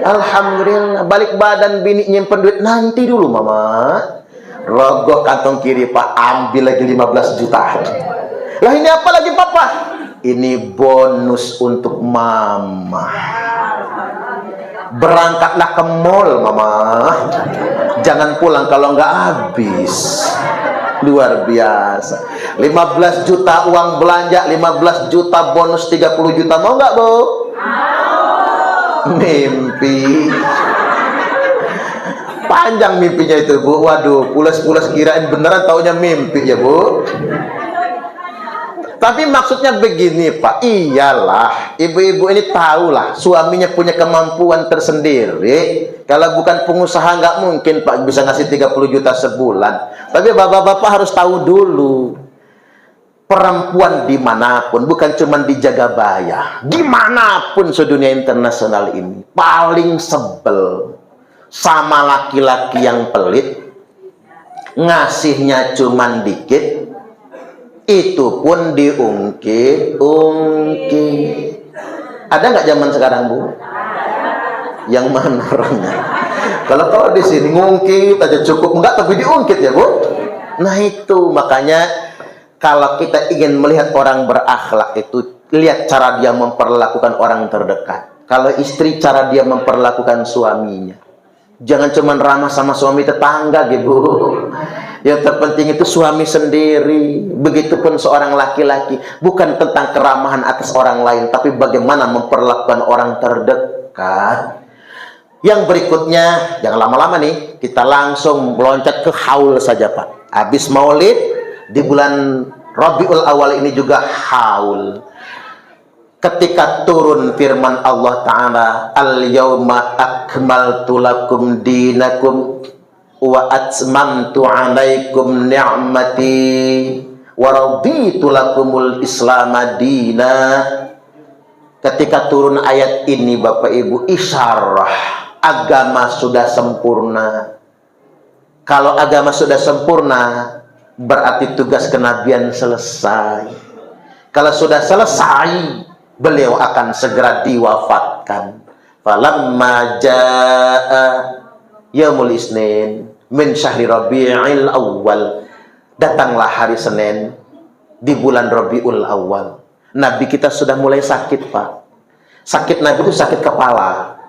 Alhamdulillah. Balik badan bini nyimpen duit, nanti dulu Mama. Rogoh kantong kiri Pak, ambil lagi 15 juta. Lah ini apa lagi Papa? Ini bonus untuk Mama. Berangkatlah ke mall Mama. Jangan pulang kalau nggak habis. Luar biasa. 15 juta uang belanja, 15 juta bonus 30 juta. Mau nggak Bu? Mimpi. Panjang mimpinya itu Bu. Waduh, pulas-pulas kirain beneran, taunya mimpi ya Bu. Tapi maksudnya begini Pak, iyalah ibu-ibu ini tahulah suaminya punya kemampuan tersendiri. Kalau bukan pengusaha nggak mungkin Pak bisa ngasih 30 juta sebulan. Tapi bapak-bapak harus tahu dulu, perempuan dimanapun, bukan cuma di Jagabaya, dimanapun sedunia internasional ini paling sebel sama laki-laki yang pelit, ngasihnya cuman dikit, itu pun diungkit-ungkit. Ada nggak zaman sekarang Bu? Yang mana orangnya? Kalau di sini ngungkit aja cukup, enggak tapi diungkit ya Bu. Nah itu makanya kalau kita ingin melihat orang berakhlak itu, lihat cara dia memperlakukan orang terdekat. Kalau istri, cara dia memperlakukan suaminya. Jangan cuma ramah sama suami tetangga gitu. Yang terpenting itu suami sendiri. Begitupun seorang laki-laki, bukan tentang keramahan atas orang lain, tapi bagaimana memperlakukan orang terdekat. Yang berikutnya, jangan lama-lama nih, kita langsung meloncat ke haul saja Pak. Habis Maulid di bulan Rabiul Awal ini juga haul. Ketika turun firman Allah Ta'ala, "Al-yawma akmaltu lakum dinakum wa atmamtu alaikum ni'mati wa raditu lakumul Islam dina." Ketika turun ayat ini Bapak Ibu, isyarah agama sudah sempurna. Kalau agama sudah sempurna, berarti tugas kenabian selesai. Kalau sudah selesai, beliau akan segera diwafatkan. Falamma jaa yaumul isnin min syahri Rabiul Awal, datanglah hari Senin di bulan Rabiul Awal. Nabi kita sudah mulai sakit Pak. Sakit Nabi itu sakit kepala.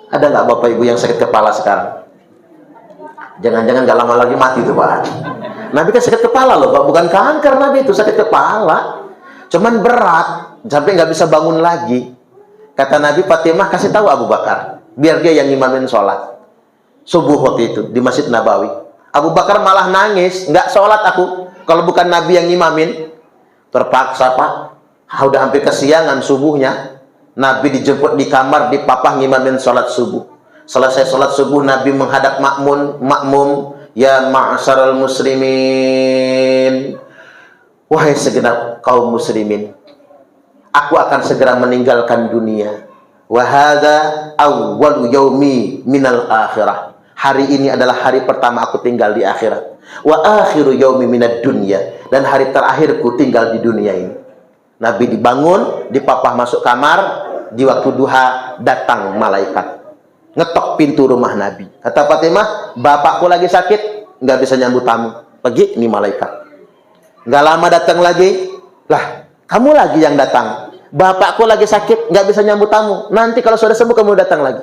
Ada nggak Bapak Ibu yang sakit kepala sekarang? Jangan-jangan nggak lama lagi mati tuh Pak. Nabi kan sakit kepala loh Pak, bukan kanker. Nabi itu sakit kepala, cuman berat sampai nggak bisa bangun lagi. Kata Nabi, Fatimah kasih tahu Abu Bakar biar dia yang imamin sholat subuh waktu itu di Masjid Nabawi. Abu Bakar malah nangis, nggak sholat aku kalau bukan Nabi yang imamin. Terpaksa Pak, udah hampir kesiangan subuhnya. Nabi dijemput di kamar, di papah ngimamin sholat subuh. Selesai sholat subuh, Nabi menghadap makmum, "Ya ma'asyaral muslimin, wahai segenap kaum muslimin, aku akan segera meninggalkan dunia. Wa hadza awwalu yaumi minal akhirah. Hari ini adalah hari pertama aku tinggal di akhirat. Wa akhiru yaumi minad dunya, dan hari terakhirku tinggal di dunia ini." Nabi dibangun, dipapah masuk kamar. Di waktu duha datang malaikat, ngetok pintu rumah Nabi. Kata Fatimah, "Bapakku lagi sakit, nggak bisa nyambut tamu." Pergi ini malaikat. Nggak lama datang lagi, "Lah, kamu lagi yang datang. Bapakku lagi sakit, nggak bisa nyambut tamu. Nanti kalau sudah sembuh kamu datang lagi."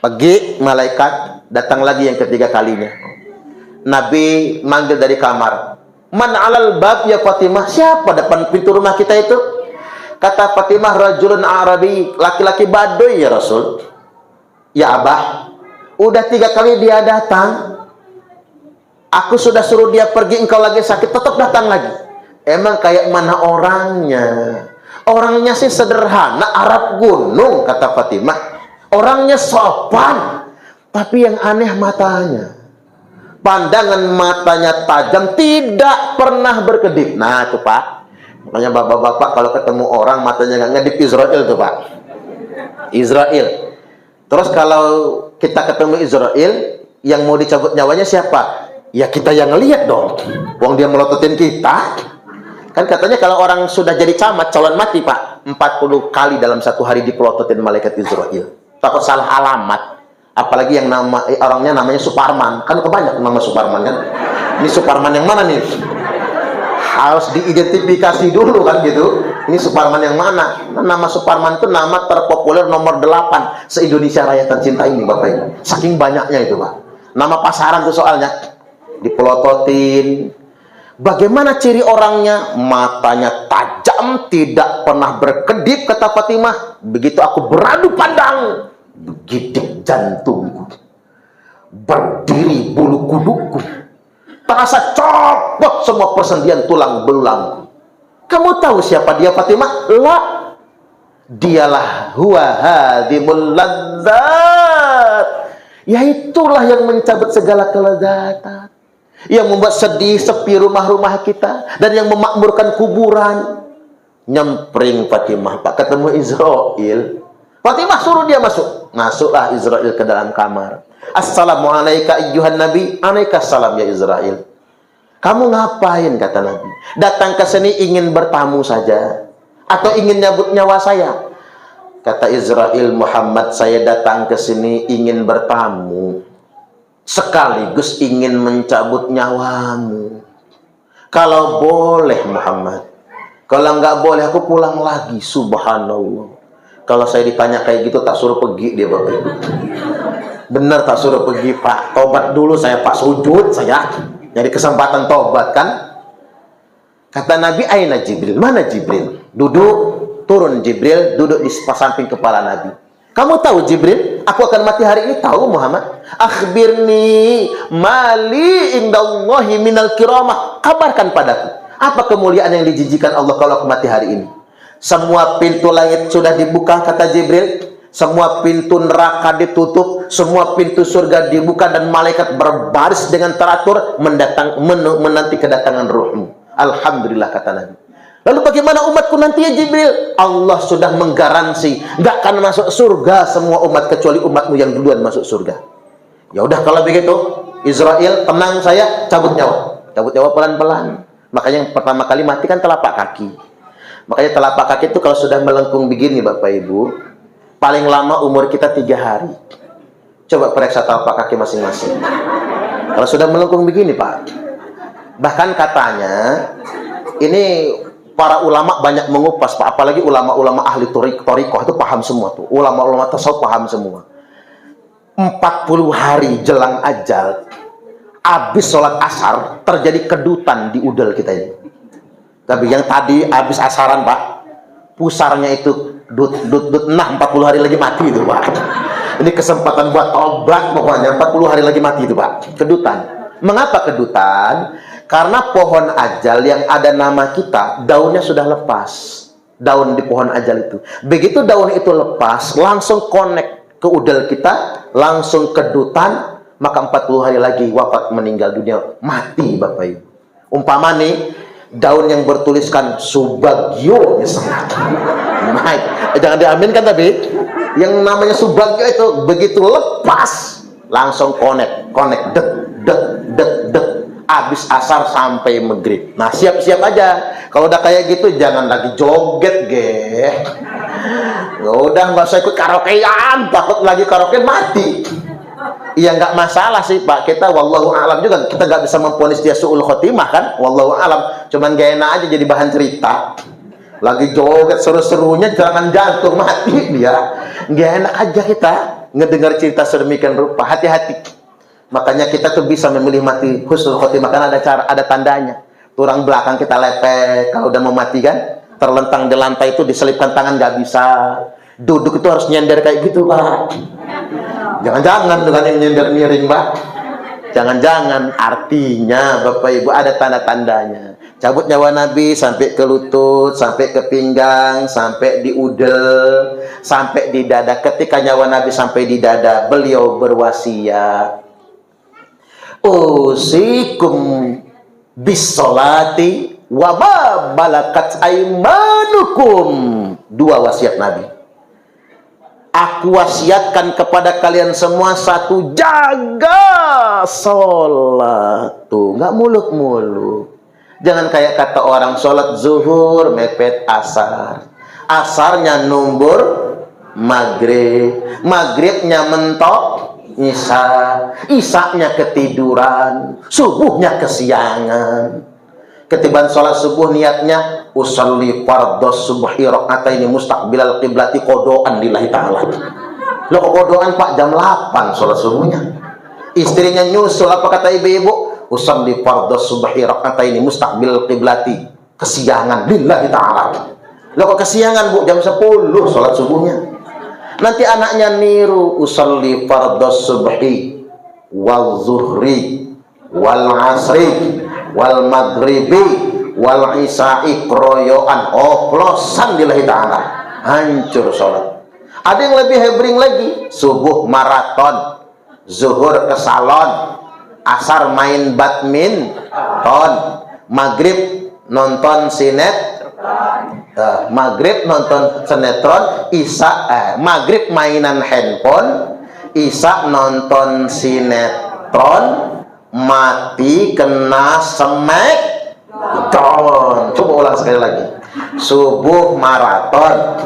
Pergi malaikat, datang lagi yang ketiga kalinya. Nabi manggil dari kamar, "Man alal bab ya Fatimah?" Siapa depan pintu rumah kita itu? Kata Fatimah, "Rajulun Arabi, laki-laki Baduy ya Rasul." "Ya Abah, udah 3 kali dia datang. Aku sudah suruh dia pergi, engkau lagi sakit, tetap datang lagi." Emang kayak mana orangnya? Orangnya sih sederhana, Arab gunung, kata Fatimah. Orangnya sopan, tapi yang aneh matanya. Pandangan matanya tajam, tidak pernah berkedip. Nah itu Pak, makanya bapak-bapak kalau ketemu orang matanya nggak ngedip, Israel tuh Pak. Israel. Terus kalau kita ketemu Israel, yang mau dicabut nyawanya siapa? Ya kita yang ngelihat dong. Wong dia melototin kita. Kan katanya kalau orang sudah jadi camat, calon mati Pak, 40 kali dalam satu hari dipelototin malaikat Israel. Takut salah alamat. Apalagi yang orangnya namanya Suparman. Kan kebanyak nama Suparman kan. Ini Suparman yang mana nih? Harus diidentifikasi dulu kan gitu. Ini Suparman yang mana? Nama Suparman itu nama terpopuler nomor 8 se-Indonesia Raya tercinta ini Bapak Ibu. Saking banyaknya itu Pak. Nama pasaran tuh soalnya. Dipelototin. Bagaimana ciri orangnya? Matanya tajam, tidak pernah berkedip, kata Fatimah. Begitu aku beradu pandang, begitu jantungku, berdiri bulu kuduku, terasa copot semua persendian tulang belulangku. Kamu tahu siapa dia Fatimah? La, dialah huwa hadimul ladzat. Ya itulah yang mencabut segala kelezatan, yang membuat sedih sepi rumah-rumah kita, dan yang memakmurkan kuburan. Nyempring Fatimah Pak, ketemu Israel. Fatimah suruh dia masuk. Masuklah Israel ke dalam kamar. Assalamualaikum ayyuhan nabi. Alaikassalam ya Israel. Kamu ngapain, kata Nabi? Datang ke sini ingin bertamu saja, atau ingin nyabut nyawa saya? Kata Israel, Muhammad, saya datang ke sini ingin bertamu, sekaligus ingin mencabut nyawamu. Kalau boleh Muhammad. Kalau nggak boleh aku pulang lagi. Subhanallah. Kalau saya ditanya kayak gitu, tak suruh pergi dia Bapak Ibu. Bener tak suruh pergi Pak. Tobat dulu saya Pak, sujud saya. Jadi kesempatan tobat kan. Kata Nabi, aina Jibril? Mana Jibril? Duduk, turun Jibril, duduk di samping kepala Nabi. Kamu tahu Jibril, aku akan mati hari ini? Tahu Muhammad. Akhbirni mali indallahi minal kiramah. Kabarkan padaku, apa kemuliaan yang dijanjikan Allah kalau aku mati hari ini? Semua pintu langit sudah dibuka, kata Jibril. Semua pintu neraka ditutup, semua pintu surga dibuka, dan malaikat berbaris dengan teratur menanti kedatangan ruhmu. Alhamdulillah, kata Nabi. Lalu bagaimana umatku nanti ya Jibril? Allah sudah menggaransi gak akan masuk surga semua umat kecuali umatmu yang duluan masuk surga. Ya udah kalau begitu, Israel tenang, saya cabut nyawa. Cabut nyawa pelan-pelan. Makanya yang pertama kali mati kan telapak kaki. Makanya telapak kaki itu kalau sudah melengkung begini Bapak Ibu, paling lama umur kita 3 hari. Coba periksa telapak kaki masing-masing. Kalau sudah melengkung begini Pak. Bahkan katanya, ini para ulama banyak mengupas Pak. Apalagi ulama-ulama ahli thariqah itu paham semua tuh. Ulama-ulama tasawuf paham semua. 40 hari jelang ajal, habis sholat asar, terjadi kedutan di udel kita ini. Tapi yang tadi habis asaran Pak, pusarnya itu dut 40 hari lagi mati itu Pak. Ini kesempatan buat tobat pokoknya, 40 hari lagi mati itu Pak. Kedutan. Mengapa kedutan? Karena pohon ajal yang ada nama kita, daunnya sudah lepas. Daun di pohon ajal itu. Begitu daun itu lepas, langsung connect ke udel kita, langsung kedutan, maka 40 hari lagi wafat, meninggal dunia, mati Bapak Ibu. Umpama nih, daun yang bertuliskan Subagio misalnya. Baik, jangan diaminkan, tapi yang namanya Subagio itu begitu lepas langsung connect dek habis asar sampai maghrib. Nah, siap-siap aja. Kalau udah kayak gitu jangan lagi joget, ge. Ya udah, nggak usah ikut karaokean, takut lagi karaoke mati. Iya, nggak masalah sih Pak, kita wallahu alam juga, kita nggak bisa memponis dia su'ul khotimah kan, wallahu alam. Cuman gak enak aja jadi bahan cerita. Lagi joget seru-serunya jangan jantung mati dia. Gak enak aja kita ngedengar cerita sedemikian rupa. Hati-hati. Makanya kita tuh bisa memilih mati husnul khotimah, kan ada cara, ada tandanya. Tulang belakang kita lepek kalau udah mau mati kan, terlentang di lantai itu diselipkan tangan, nggak bisa. Duduk itu harus nyender kayak gitu Pak. Jangan-jangan dengan yang nyender miring Pak. Jangan-jangan, artinya Bapak Ibu ada tanda-tandanya. Cabut nyawa Nabi sampai ke lutut, sampai ke pinggang, sampai di udel, sampai di dada. Ketika nyawa Nabi sampai di dada, beliau berwasiat, usikum bisolati wa ma malakat aimanukum. Dua wasiat Nabi. Aku wasiatkan kepada kalian semua satu, jaga sholat. Tuh, nggak muluk-muluk. Jangan kayak kata orang, sholat zuhur mepet asar, asarnya numbur maghrib, maghribnya mentok isya, isaknya ketiduran, subuhnya kesiangan. Ketiban sholat subuh niatnya usolli fardhos subhi rakaataini mustaqbilal qiblati, kodoan lillahi ta'ala. Lo kok kodoan Pak, jam 8 sholat subuhnya. Istrinya nyusul, apa kata ibu-ibu? Usolli fardhos subhi rakaataini mustaqbilal qiblati, kesiangan lillahi ta'ala. Lo kok kesiangan Bu, jam 10 sholat subuhnya. Nanti anaknya niru, usolli fardhos subhi wal zuhri wal asri wal maghribi wal isya'i kroyoan, oplosan lillahi ta'ala, hancur sholat. Ada yang lebih hebring lagi, subuh maraton, zuhur ke salon, asar main badminton, maghrib nonton maghrib nonton sinetron, maghrib mainan handphone, isya nonton sinetron, mati kena smackdown. Coba ulang sekali lagi. Subuh maraton,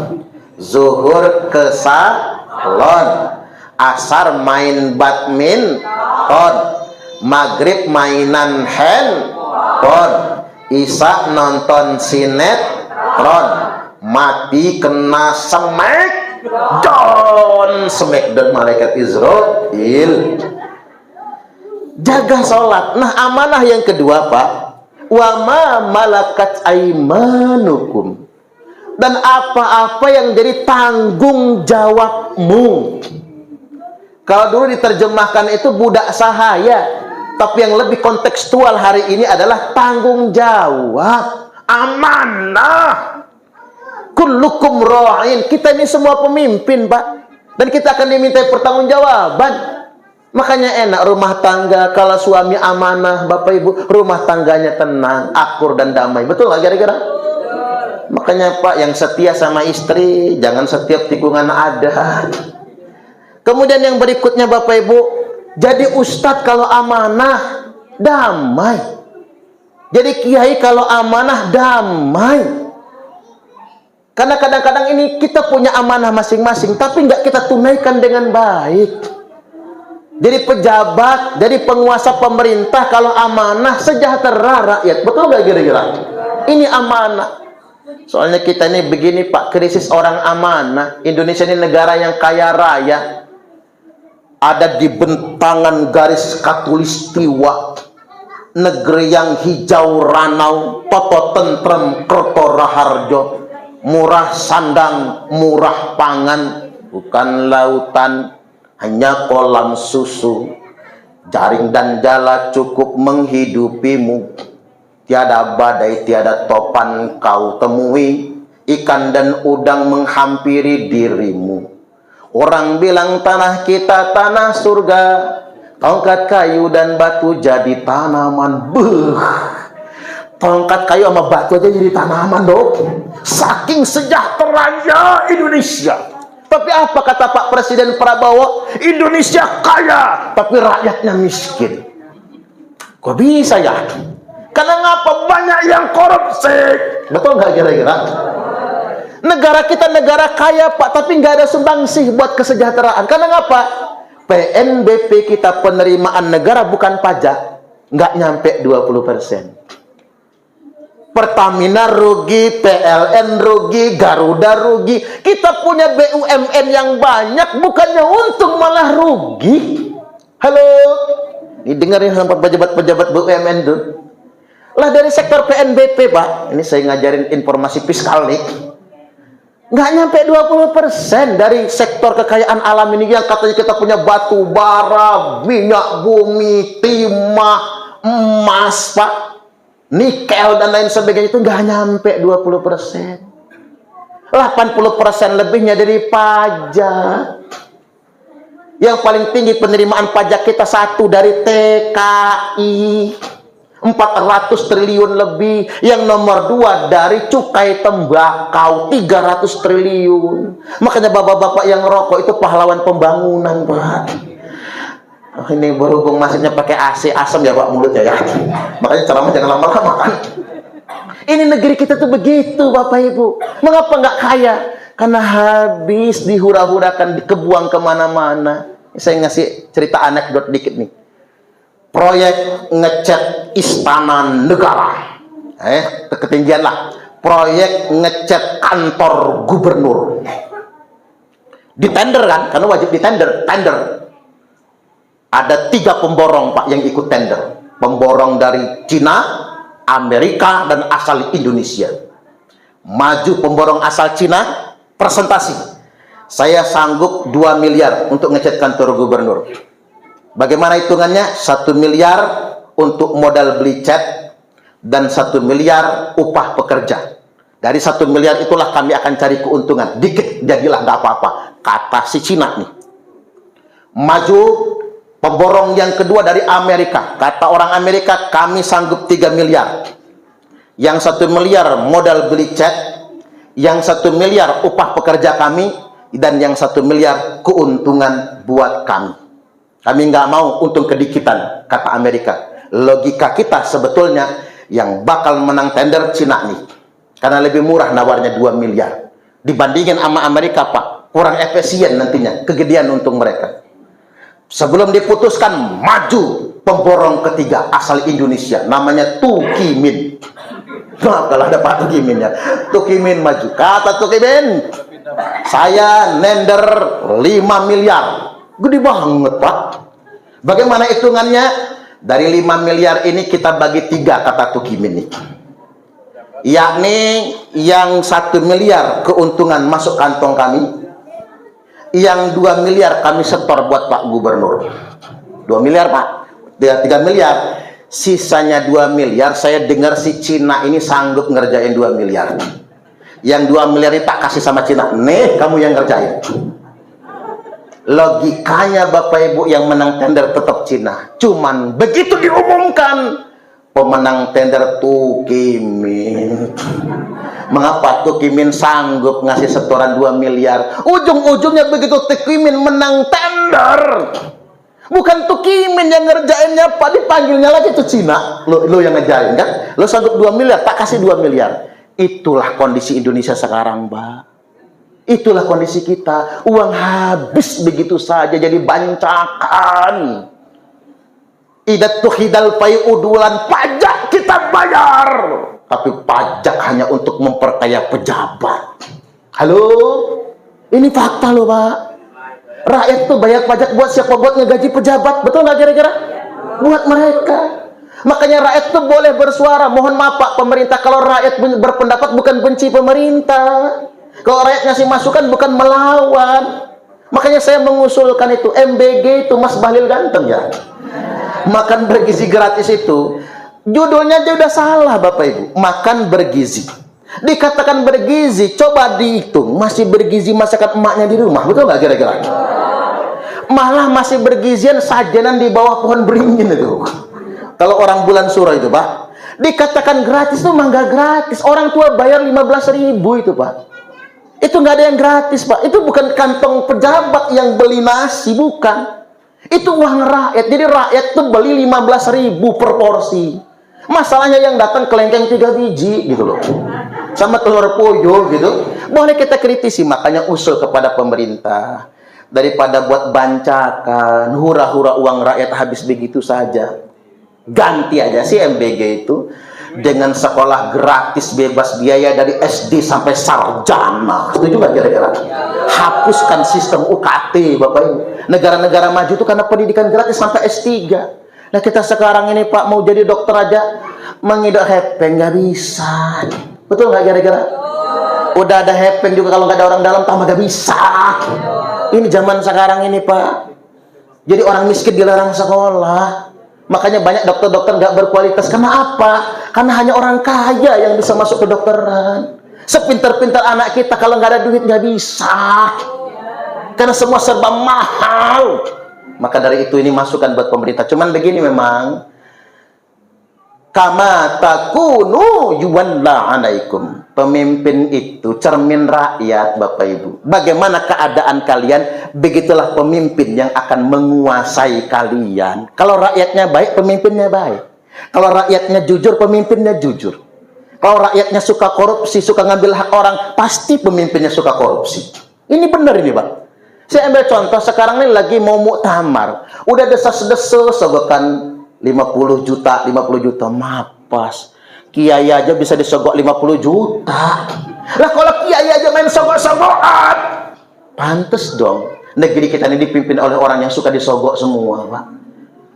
zuhur ke salon, asar main badminton, maghrib mainan handphone, isya nonton sinetron, mati kena smackdown. Smackdown malaikat Israel. Jaga sholat. Nah, amanah yang kedua Pak, wa ma malakat aimanukum, dan apa-apa yang jadi tanggung jawabmu. Kalau dulu diterjemahkan itu budak sahaya, tapi yang lebih kontekstual hari ini adalah tanggung jawab, amanah. Kullukum ra'in. Kita ini semua pemimpin Pak, dan kita akan dimintai pertanggungjawaban. Makanya enak rumah tangga kalau suami amanah, Bapak Ibu, rumah tangganya tenang, akur dan damai. Betul nggak kira-kira? Makanya Pak, yang setia sama istri jangan setiap tikungan ada. Kemudian yang berikutnya Bapak Ibu, jadi ustadz kalau amanah damai, jadi kiai kalau amanah damai. Karena kadang-kadang ini kita punya amanah masing-masing, tapi nggak kita tunaikan dengan baik. Jadi pejabat, jadi penguasa pemerintah kalau amanah sejahtera rakyat. Betul nggak kira-kira? Ini amanah. Soalnya kita ini begini Pak, krisis orang amanah. Indonesia ini negara yang kaya raya, ada di bentangan garis khatulistiwa, negeri yang hijau ranau, toto tentrem kerto raharjo, murah sandang, murah pangan, bukan lautan, hanya kolam susu, jaring dan jala cukup menghidupimu. Tiada badai, tiada topan kau temui, ikan dan udang menghampiri dirimu. Orang bilang tanah kita tanah surga, tongkat kayu dan batu jadi tanaman. Tongkat kayu sama batu aja jadi tanaman dok. Saking sejahteranya Indonesia. Tapi apa kata Pak Presiden Prabowo? Indonesia kaya, tapi rakyatnya miskin. Kok bisa ya? Karena ngapa banyak yang korupsi? Betul nggak kira-kira? Negara kita negara kaya Pak, tapi nggak ada sumbangsih buat kesejahteraan. Karena ngapa? PNBP kita, penerimaan negara bukan pajak, nggak nyampe 20%. Pertamina rugi, PLN rugi, Garuda rugi. Kita punya BUMN yang banyak, bukannya untung malah rugi. Halo, ini dengerin sama pejabat-pejabat BUMN tuh. Lah dari sektor PNBP Pak, ini saya ngajarin informasi fiskal nih, nggak nyampe 20% dari sektor kekayaan alam ini yang katanya kita punya batu bara, minyak bumi, timah, emas Pak. nikel dan lain sebagainya itu nggak nyampe 20%. 80% lebihnya dari pajak. Yang paling tinggi penerimaan pajak kita satu dari TKI, 400 triliun lebih. Yang nomor 2 dari cukai tembakau, 300 triliun. Makanya bapak-bapak yang rokok itu pahlawan pembangunan, Pak. Oh, ini berhubung masjidnya pakai AC, asam ya Pak mulutnya ya. Makanya ceramah jangan lama-lama kan. Ini negeri kita tuh begitu Bapak Ibu. Mengapa nggak kaya? Karena habis dihura-hurakan, dikebuang kemana-mana. Saya ngasih cerita anekdot dikit nih. Proyek ngecat istana negara, ketinggian lah. Proyek ngecat kantor gubernur. Ditender kan? Karena wajib ditender. Tender. Ada 3 pemborong Pak yang ikut tender. Pemborong dari Cina, Amerika, dan asal Indonesia. Maju pemborong asal Cina, presentasi. Saya sanggup 2 miliar untuk ngecat kantor gubernur. Bagaimana hitungannya? 1 miliar untuk modal beli cat dan 1 miliar upah pekerja. Dari 1 miliar itulah kami akan cari keuntungan. Dikit jadilah nggak apa-apa. Kata si Cina nih. Maju pemborong yang kedua dari Amerika. Kata orang Amerika, kami sanggup 3 miliar. Yang 1 miliar modal beli cat, yang 1 miliar upah pekerja kami, dan yang 1 miliar keuntungan buat kami. Kami nggak mau untung kedikitan, kata Amerika. Logika kita sebetulnya yang bakal menang tender Cina nih. Karena lebih murah nawarnya 2 miliar. Dibandingin sama Amerika Pak, kurang efisien nantinya, kegedean untung mereka. Sebelum diputuskan, maju pemborong ketiga asal Indonesia, namanya Tukimin. Nah, kalau ada Pak Tukimin ya, Tukimin maju. Kata Tukimin, saya nender 5 miliar. Gede banget Pak. Bagaimana hitungannya? Dari 5 miliar ini kita bagi 3, kata Tukimin nih. Yakni yang 1 miliar keuntungan masuk kantong kami, yang 2 miliar kami setor buat Pak Gubernur. 2 miliar Pak, 3 miliar. Sisanya 2 miliar, saya dengar si Cina ini sanggup ngerjain 2 miliar. Yang 2 miliar ini tak kasih sama Cina. Nih, kamu yang ngerjain. Logikanya Bapak Ibu yang menang tender tetap Cina. Cuman begitu diumumkan, pemenang tender Tukimin. Mengapa Tukimin sanggup ngasih setoran 2 miliar? Ujung-ujungnya begitu Tukimin menang tender, bukan Tukimin yang ngerjainnya Pak, dipanggilnya lagi tuh Cina. Lo yang ngerjain kan? Lo sanggup 2 miliar, tak kasih 2 miliar. Itulah kondisi Indonesia sekarang Pak. Itulah kondisi kita. Uang habis begitu saja jadi bancakan. Idat tuhidal payudulan, pajak kita bayar, tapi pajak hanya untuk memperkaya pejabat. Halo, ini fakta loh Pak. Rakyat tuh bayar pajak buat siapa? Buat ngegaji pejabat, betul nggak kira-kira? Buat mereka. Makanya rakyat tuh boleh bersuara. Mohon maaf Pak pemerintah, kalau rakyat berpendapat bukan benci pemerintah. Kalau rakyat ngasih masukan bukan melawan. Makanya saya mengusulkan itu MBG itu, Mas Bahlil ganteng ya. Makan bergizi gratis itu judulnya aja udah salah Bapak Ibu. Makan bergizi. Dikatakan bergizi, coba dihitung masih bergizi masakan emaknya di rumah, betul nggak kira-kira? Malah masih bergizian sajenan di bawah pohon beringin itu. Kalau orang bulan suro itu Pak, dikatakan gratis tuh mah nggak gratis. Orang tua bayar 15.000 itu Pak. Itu nggak ada yang gratis Pak. Itu bukan kantong pejabat yang beli nasi, bukan. Itu uang rakyat. Jadi rakyat tuh beli 15.000 per porsi. Masalahnya yang datang kelengkeng 3 biji gitu loh, sama telur puyuh gitu. Boleh kita kritisi. Makanya usul kepada pemerintah, daripada buat bancakan, hura-hura uang rakyat habis begitu saja, ganti aja si MBG itu dengan sekolah gratis bebas biaya dari SD sampai sarjana. Setuju nggak kira-kira? Hapuskan sistem UKT Bapak Ibu. Negara-negara maju itu karena pendidikan gratis sampai S3. Nah kita sekarang ini Pak mau jadi dokter aja mengidap hepeng nggak bisa. Betul nggak kira-kira? Udah ada hepeng juga kalau nggak ada orang dalam tambah nggak bisa. Ini zaman sekarang ini Pak. Jadi orang miskin dilarang sekolah. Makanya banyak dokter-dokter nggak berkualitas. Karena apa? Karena hanya orang kaya yang bisa masuk kedokteran. Sepintar-pintar anak kita, kalau nggak ada duit nggak bisa. Karena semua serba mahal. Maka dari itu ini masukan buat pemerintah. Cuman begini memang, kama takunu yuwalla alaikum. Pemimpin itu cermin rakyat, Bapak Ibu. Bagaimana keadaan kalian, begitulah pemimpin yang akan menguasai kalian. Kalau rakyatnya baik, pemimpinnya baik. Kalau rakyatnya jujur, pemimpinnya jujur. Kalau rakyatnya suka korupsi, suka ngambil hak orang, pasti pemimpinnya suka korupsi. Ini benar ini, Pak. Saya ambil contoh, sekarang ini lagi mau muktamar. Udah desas-desus, sogokan 50 juta, 50 juta. Mapas. Kiai aja bisa disogok 50 juta. Lah kalau kiai aja main sogok-sogokan, pantes dong negeri kita ini dipimpin oleh orang yang suka disogok semua, Pak.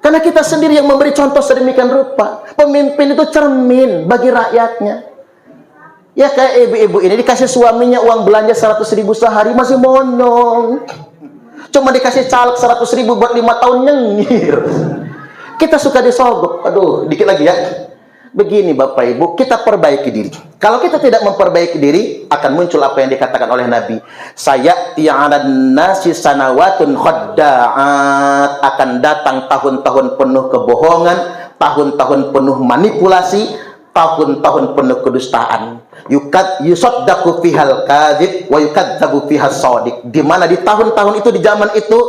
Karena kita sendiri yang memberi contoh sedemikian rupa. Pemimpin itu cermin bagi rakyatnya. Ya kayak ibu-ibu ini dikasih suaminya uang belanja 100.000 sehari, masih monyong. Cuma dikasih caleg 100.000 buat 5 tahun, nyengir. Kita suka disogok. Aduh, dikit lagi ya. Begini Bapak Ibu, kita perbaiki diri. Kalau kita tidak memperbaiki diri, akan muncul apa yang dikatakan oleh Nabi. Sayati 'alan nasi sanawatun khadda'at. Akan datang tahun-tahun penuh kebohongan, tahun-tahun penuh manipulasi, tahun-tahun penuh kedustaan. Yusaddaqu fihal kadzib wa yukadzdzabu fihas shadiq. Di mana di tahun-tahun itu, di zaman itu,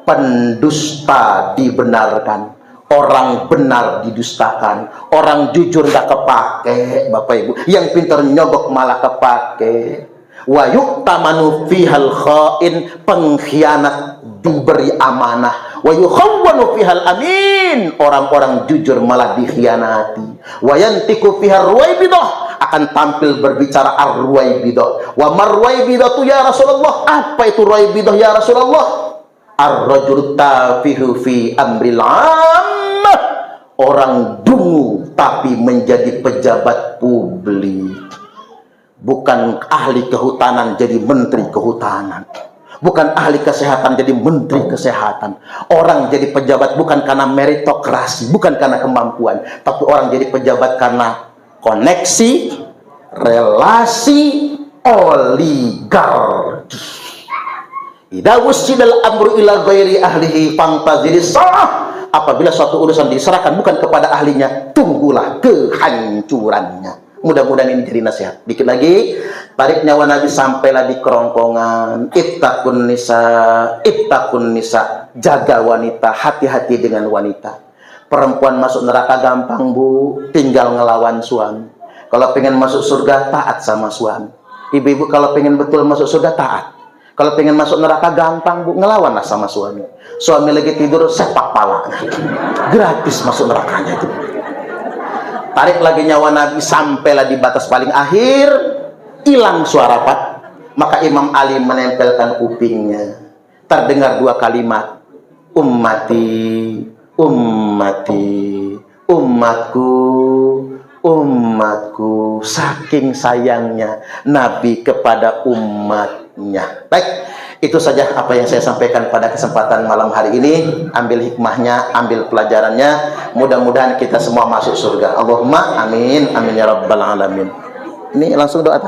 pendusta dibenarkan. Orang benar didustakan, orang jujur nggak kepake, Bapak Ibu. Yang pintar nyogok malah kepake. Wa yu'tamanu fihal khain, pengkhianat diberi amanah. Wa yukhawwanu fihal amin, orang-orang jujur malah dikhianati. Wa yantiku fihar ruwaibidah, akan tampil berbicara ar-ruwaibidah. Wa marruwaibidah tu ya Rasulullah, apa itu ruwaibidah ya Rasulullah? Ar-rajul tafihu fi amril ammah, orang dungu tapi menjadi pejabat publik. Bukan ahli kehutanan jadi menteri kehutanan, bukan ahli kesehatan jadi menteri kesehatan. Orang jadi pejabat bukan karena meritokrasi, bukan karena kemampuan, tapi orang jadi pejabat karena koneksi, relasi, oligarki. Idza wusidal amru ila ghairi ahlihi fantaziri sah. Apabila suatu urusan diserahkan bukan kepada ahlinya, tunggulah kehancurannya. Mudah-mudahan ini jadi nasihat. Dikit lagi, tarik nyawa Nabi sampailah di kerongkongan. Ittaqun nisa, jaga wanita, hati-hati dengan wanita. Perempuan masuk neraka gampang, Bu, tinggal ngelawan suami. Kalau pengen masuk surga, taat sama suami. Ibu-ibu kalau pengen betul masuk surga, taat. Kalau pengen masuk neraka gampang, Bu, ngelawanlah sama suami. Suami lagi tidur, sepak palanya. Gratis masuk nerakanya itu. Tarik lagi nyawa Nabi sampailah di batas paling akhir, hilang suara, Pak. Maka Imam Ali menempelkan kupingnya. Terdengar 2 kalimat. Ummati, ummati, umatku, umatku. Saking sayangnya Nabi kepada umatnya. Baik, itu saja apa yang saya sampaikan pada kesempatan malam hari ini. Ambil hikmahnya, ambil pelajarannya. Mudah-mudahan kita semua masuk surga. Allahumma amin, amin ya rabbal alamin. Ini langsung doa.